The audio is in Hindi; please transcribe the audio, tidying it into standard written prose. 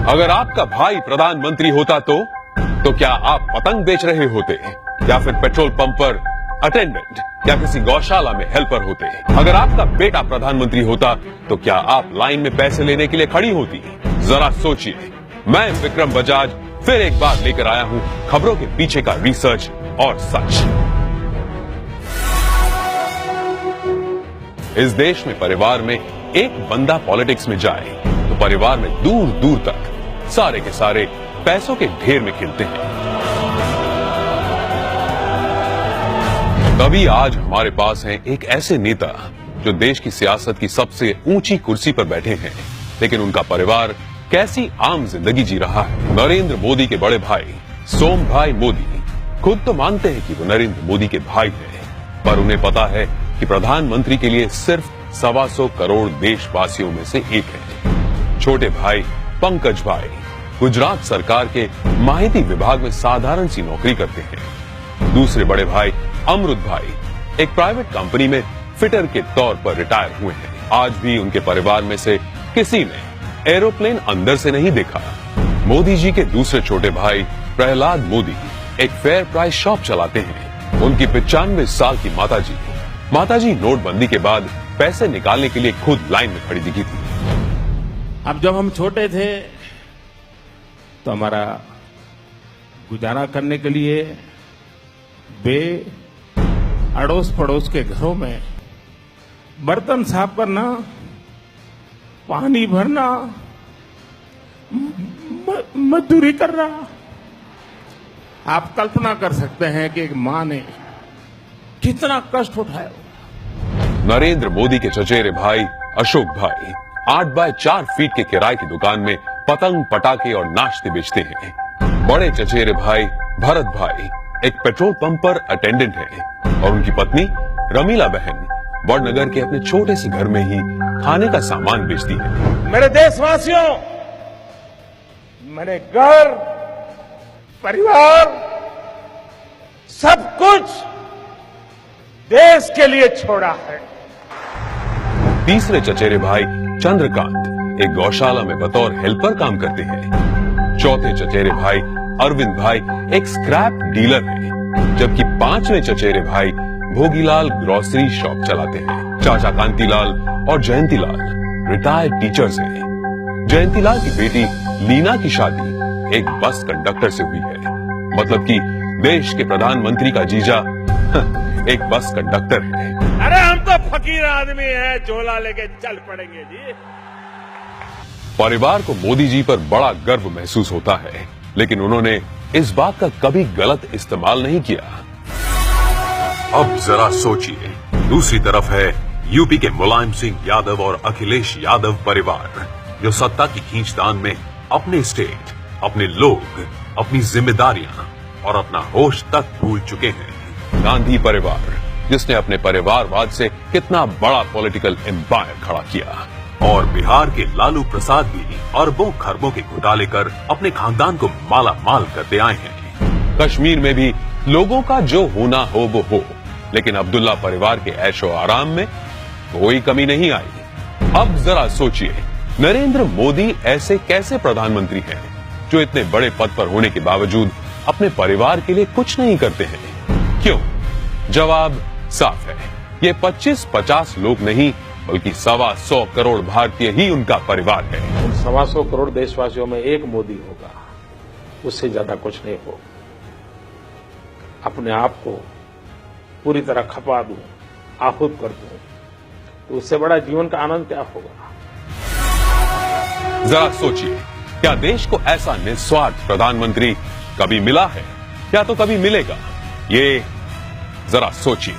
अगर आपका भाई प्रधानमंत्री होता तो क्या आप पतंग बेच रहे होते या फिर पेट्रोल पंप पर अटेंडेंट या किसी गौशाला में हेल्पर होते? अगर आपका बेटा प्रधानमंत्री होता तो क्या आप लाइन में पैसे लेने के लिए खड़ी होती? जरा सोचिए। मैं विक्रम बजाज फिर एक बार लेकर आया हूं खबरों के पीछे का रिसर्च और सच। इस देश में परिवार में एक बंदा पॉलिटिक्स में जाए तो परिवार में दूर दूर तक सारे के सारे पैसों के ढेर में खिलते हैं। तभी आज हमारे पास हैं एक ऐसे नेता जो देश की सियासत की सबसे ऊंची कुर्सी पर बैठे हैं, लेकिन उनका परिवार कैसी आम जिंदगी जी रहा है। नरेंद्र मोदी के बड़े भाई सोम भाई मोदी खुद तो मानते हैं कि वो नरेंद्र मोदी के भाई हैं, पर उन्हें पता है कि प्रधानमंत्री के लिए सिर्फ 125 करोड़ देशवासियों में से एक है। छोटे भाई पंकज भाई गुजरात सरकार के माहिती विभाग में साधारण सी नौकरी करते हैं। दूसरे बड़े भाई अमृत भाई एक प्राइवेट कंपनी में फिटर के तौर पर रिटायर हुए हैं। आज भी उनके परिवार में से किसी ने एरोप्लेन अंदर से नहीं देखा। मोदी जी के दूसरे छोटे भाई प्रहलाद मोदी एक फेयर प्राइस शॉप चलाते हैं। उनकी 95 साल की माताजी नोटबंदी के बाद पैसे निकालने के लिए खुद लाइन में खड़ी दिखी थी। अब जब हम छोटे थे तो हमारा गुजारा करने के लिए वे अड़ोस पड़ोस के घरों में बर्तन साफ करना, पानी भरना, मजदूरी करना। आप कल्पना कर सकते हैं कि एक मां ने कितना कष्ट उठाया। नरेंद्र मोदी के चचेरे भाई अशोक भाई 8 बाय 4 फीट के किराए की दुकान में पतंग पटाखे और नाश्ते बेचते हैं। बड़े चचेरे भाई भरत भाई एक पेट्रोल पंप पर अटेंडेंट हैं और उनकी पत्नी रमीला बहन वडनगर के अपने छोटे से घर में ही खाने का सामान बेचती है। मेरे देशवासियों, मैंने घर, परिवार, सब कुछ देश के लिए छोड़ा है। तीसरे चचेरे भाई चंद्रकांत एक गौशाला में बतौर हेल्पर काम करते हैं। चौथे चचेरे भाई अरविंद भाई एक स्क्रैप डीलर हैं, जबकि 5वें चचेरे भाई भोगीलाल ग्रोसरी शॉप चलाते हैं। चाचा कांतीलाल और जयंतीलाल रिटायर्ड टीचर्स हैं। जयंतीलाल की बेटी लीना की शादी एक बस कंडक्टर से हुई है, मतलब कि देश के प्रधानमंत्री का जीजा एक बस कंडक्टर है। अरे हम तो फकीर आदमी हैं, झोला लेके चल पड़ेंगे जी। परिवार को मोदी जी पर बड़ा गर्व महसूस होता है, लेकिन उन्होंने इस बात का कभी गलत इस्तेमाल नहीं किया। अब जरा सोचिए, दूसरी तरफ है यूपी के मुलायम सिंह यादव और अखिलेश यादव परिवार, जो सत्ता की खींचतान में अपने स्टेट, अपने लोग, अपनी जिम्मेदारियां और अपना होश तक भूल चुके हैं। गांधी परिवार, जिसने अपने परिवारवाद से कितना बड़ा पॉलिटिकल एम्पायर खड़ा किया, और बिहार के लालू प्रसाद भी अरबों खरबों के घोटाले कर अपने खानदान को माला माल करते आए हैं। कश्मीर में भी लोगों का जो होना हो वो हो, लेकिन अब्दुल्ला परिवार के ऐशो आराम में कोई कमी नहीं आई। अब जरा सोचिए, नरेंद्र मोदी ऐसे कैसे प्रधानमंत्री हैं जो इतने बड़े पद पर होने के बावजूद अपने परिवार के लिए कुछ नहीं करते हैं? क्यों? जवाब साफ है, ये 25-50 लोग नहीं बल्कि 125 करोड़ भारतीय ही उनका परिवार है। 125 करोड़ देशवासियों में एक मोदी होगा, उससे ज्यादा कुछ नहीं हो। अपने आप को पूरी तरह खपा दूं, आहूत कर दूं, तो उससे बड़ा जीवन का आनंद क्या होगा? जरा सोचिए, क्या देश को ऐसा निस्वार्थ प्रधानमंत्री कभी मिला है या तो कभी मिलेगा? ये जरा सोचिए।